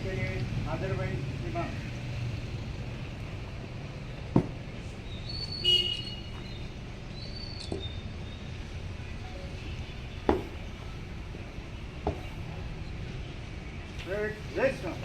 period, otherwise demand. Rest now.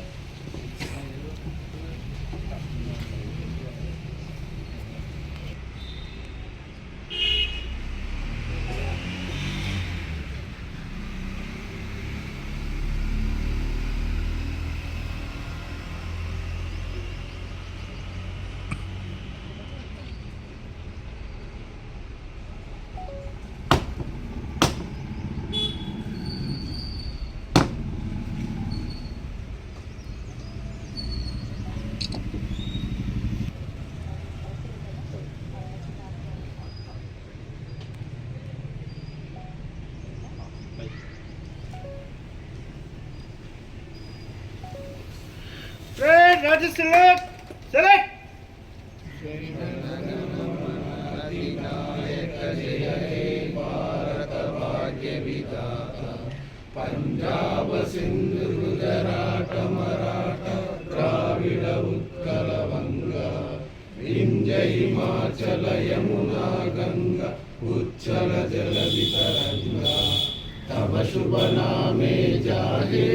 Raju select. Select. Punjab Sindhu Gujarat Maratha Dravid Utkal वंगा विंध्य हिमाचल यमुना गंगा उच्चल जल वितरंगा तव शुभ नामे जागे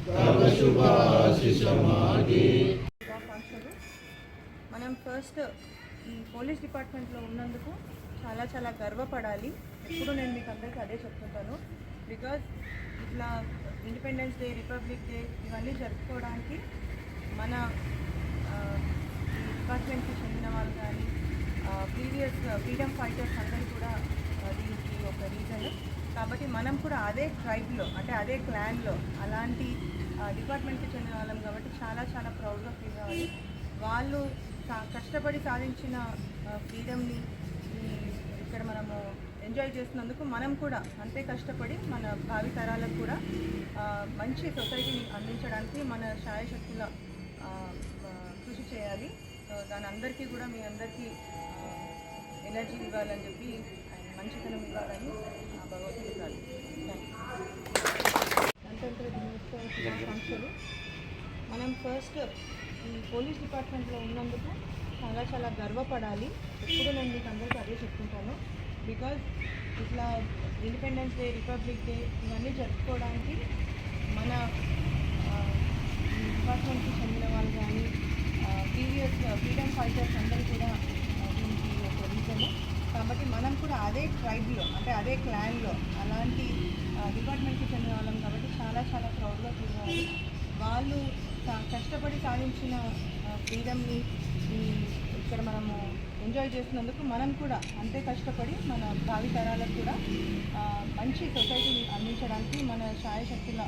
तव शुभ आशीष मागे. మనం ఫస్ట్ ఈ పోలీస్ డిపార్ట్మెంట్లో ఉన్నందుకు చాలా చాలా గర్వపడాలి. ఎప్పుడు నేను మీకు అందరికీ అదే చెప్తుంటాను. బికాజ్ ఇట్లా ఇండిపెండెన్స్ డే, రిపబ్లిక్ డే ఇవన్నీ జరుపుకోవడానికి మన ఈ డిపార్ట్మెంట్కి చెందిన వాళ్ళు కానీ ప్రీవియస్ ఫ్రీడమ్ ఫైటర్స్ అందరూ కూడా దీనికి ఒక రీజన్. కాబట్టి మనం కూడా అదే ట్రైబ్లో అంటే అదే క్లాన్లో అలాంటి డిపార్ట్మెంట్కి చెందిన వాళ్ళం కాబట్టి చాలా చాలా ప్రౌడ్గా ఫీల్ కావాలి. వాళ్ళు కష్టపడి సాధించిన ఫ్రీడమ్ని ఇక్కడ మనము ఎంజాయ్ చేస్తున్నందుకు మనం కూడా అంతే కష్టపడి మన భావి తరాలకు కూడా మంచి సొసైటీని అందించడానికి మన శాయశక్తుల కృషి చేయాలి. దాని అందరికీ కూడా మీ అందరికీ ఎనర్జీ ఇవ్వాలని చెప్పి మంచితనం ఇవ్వాలని భగవద్గీత గణతంత్ర దినోత్సవ శుభాకాంక్షలు. మనం ఫస్ట్ ఈ పోలీస్ డిపార్ట్మెంట్లో ఉన్నందుకు చాలా చాలా గర్వపడాలి. ఎప్పుడు నేను మీకు అందరికీ అదే చెప్తుంటాను. బికాజ్ ఇట్లా ఇండిపెండెన్స్ డే, రిపబ్లిక్ డే ఇవన్నీ జరుపుకోవడానికి మన ఈ డిపార్ట్మెంట్కి చెందిన వాళ్ళు కానీ ప్రీవియస్ ఫ్రీడమ్ ఫైటర్స్ అందరూ కూడా దీనికి ఒక రీజన్. కాబట్టి మనం కూడా అదే ట్రైబ్లో అంటే అదే క్లాన్లో అలాంటి డిపార్ట్మెంట్కి చెందిన వాళ్ళం కాబట్టి చాలా చాలా ప్రౌడ్గా ఫీల్ కావాలి. వాళ్ళు కష్టపడి సాధించిన ఫ్రీడమ్ని ఇక్కడ మనము ఎంజాయ్ చేస్తున్నందుకు మనం కూడా అంతే కష్టపడి మన భావి తరాలకు కూడా మంచి సొసైటీని అందించడానికి మన శాయశక్తుల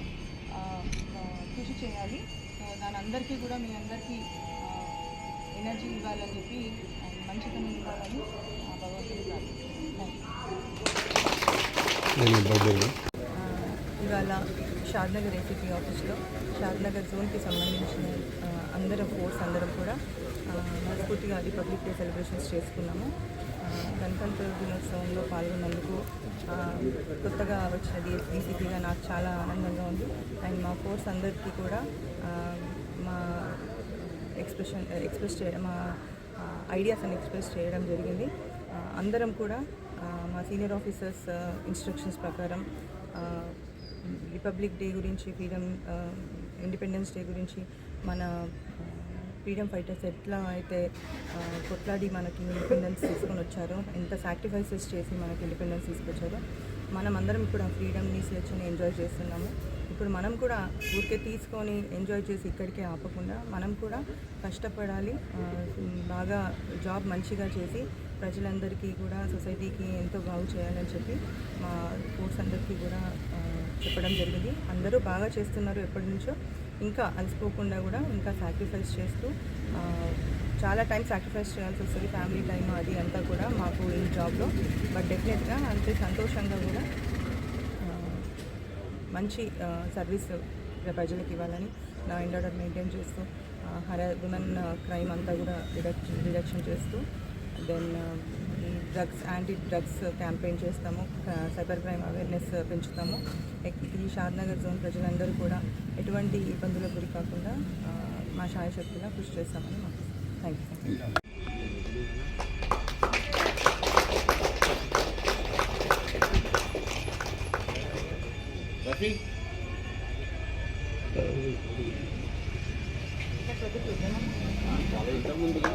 కృషి చేయాలి. దాని అందరికీ కూడా మీ అందరికీ ఎనర్జీ ఇవ్వాలని చెప్పి మంచితనం ఇవ్వాలని భగవద్గీత. ఇవాళ షాద్నగర్ ఏసీపీ ఆఫీస్లో షాద్నగర్ జోన్కి సంబంధించిన అందరం ఫోర్స్ అందరం కూడా మనస్ఫూర్తిగా రిపబ్లిక్ డే సెలబ్రేషన్స్ చేసుకున్నాము. గణతంత్ర దినోత్సవంలో పాల్గొన్నందుకు కొత్తగా వచ్చిన డీసీపీగా నాకు చాలా ఆనందంగా ఉంది. అండ్ మా ఫోర్స్ అందరికీ కూడా మా ఎక్స్ప్రెస్ చేయడం మా ఐడియాస్ అని ఎక్స్ప్రెస్ చేయడం జరిగింది. అందరం కూడా మా సీనియర్ ఆఫీసర్స్ ఇన్స్ట్రక్షన్స్ ప్రకారం రిపబ్లిక్ డే గురించి, ఇండిపెండెన్స్ డే గురించి మన ఫ్రీడమ్ ఫైటర్స్ ఎట్లా అయితే కొట్లాడి మనకి ఇండిపెండెన్స్ తీసుకొని వచ్చారో, ఎంత సాక్రిఫైసెస్ చేసి మనకి ఇండిపెండెన్స్ తీసుకొచ్చారో, మనం అందరం ఇప్పుడు ఆ ఫ్రీడమ్ని స్వేచ్ఛని ఎంజాయ్ చేస్తున్నాము. ఇప్పుడు మనం కూడా ఊరికే తీసుకొని ఎంజాయ్ చేసి ఇక్కడికే ఆపకుండా మనం కూడా కష్టపడాలి. బాగా జాబ్ మంచిగా చేసి ప్రజలందరికీ కూడా సొసైటీకి ఎంతో బాగు చేయాలని చెప్పి మా ఫోర్స్ అందరికీ కూడా చెప్పడం జరిగింది. అందరూ బాగా చేస్తున్నారు ఎప్పటి నుంచో. ఇంకా అలసిపోకుండా కూడా ఇంకా సాక్రిఫైస్ చేస్తూ చాలా టైం సాక్రిఫైస్ చేయాల్సి వస్తుంది, ఫ్యామిలీ టైం అది అంతా కూడా మాకు ఈ జాబ్లో. బట్ డెఫినెట్గా అంతే సంతోషంగా కూడా మంచి సర్వీస్ ప్రజలకు ఇవ్వాలని లా అండ్ ఆర్డర్ మెయింటైన్ చేస్తూ విమెన్ క్రైమ్ అంతా కూడా రిడక్షన్ చేస్తూ దెన్ ఈ యాంటీ డ్రగ్స్ క్యాంపెయిన్ చేస్తాము, సైబర్ క్రైమ్ అవేర్నెస్ పెంచుతాము. ఈ షాద్నగర్ జోన్ ప్రజలందరూ కూడా ఎటువంటి ఇబ్బందులకు గురి కాకుండా మా శాయశక్తిగా కృషి చేస్తామని మాకు థ్యాంక్ యూ. చాలా ఇంతకుముందుగా